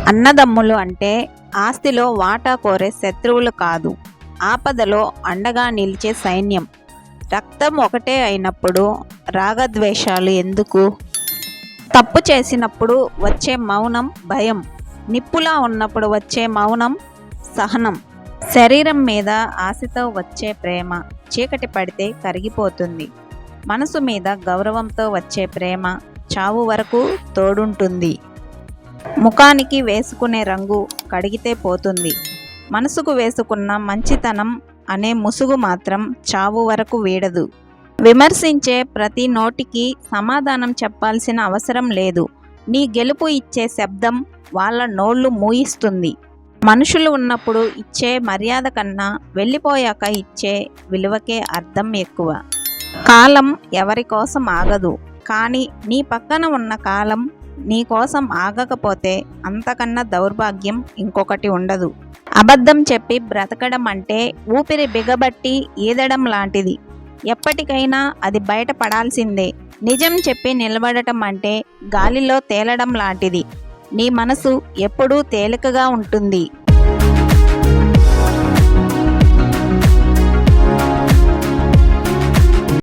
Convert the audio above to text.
అన్నదమ్ములు అంటే ఆస్తిలో వాటా కోరే శత్రువులు కాదు, ఆపదలో అండగా నిలిచే సైన్యం. రక్తం ఒకటే అయినప్పుడు రాగద్వేషాలు ఎందుకు? తప్పు చేసినప్పుడు వచ్చే మౌనం భయం, నిప్పులా ఉన్నప్పుడు వచ్చే మౌనం సహనం. శరీరం మీద ఆశతో వచ్చే ప్రేమ చీకటి పడితే కరిగిపోతుంది. మనసు మీద గౌరవంతో వచ్చే ప్రేమ చావు వరకు తోడుంటుంది. ముఖానికి వేసుకునే రంగు కడిగితే పోతుంది, మనసుకు వేసుకున్న మంచితనం అనే ముసుగు మాత్రం చావు వరకు వీడదు. విమర్శించే ప్రతి నోటికి సమాధానం చెప్పాల్సిన అవసరం లేదు. నీ గెలుపు ఇచ్చే శబ్దం వాళ్ళ నోళ్లు మూయిస్తుంది. మనుషులు ఉన్నప్పుడు ఇచ్చే మర్యాద కన్నా వెళ్ళిపోయాక ఇచ్చే విలువకే అర్థం ఎక్కువ. కాలం ఎవరి కోసం ఆగదు, కానీ నీ పక్కన ఉన్న కాలం నీ కోసం ఆగకపోతే అంతకన్నా దౌర్భాగ్యం ఇంకొకటి ఉండదు. అబద్ధం చెప్పి బ్రతకడం అంటే ఊపిరి బిగబట్టి ఈదడం లాంటిది. ఎప్పటికైనా అది బయటపడాల్సిందే. నిజం చెప్పి నిలబడటం అంటే గాలిలో తేలడం లాంటిది. నీ మనసు ఎప్పుడూ తేలికగా ఉంటుంది.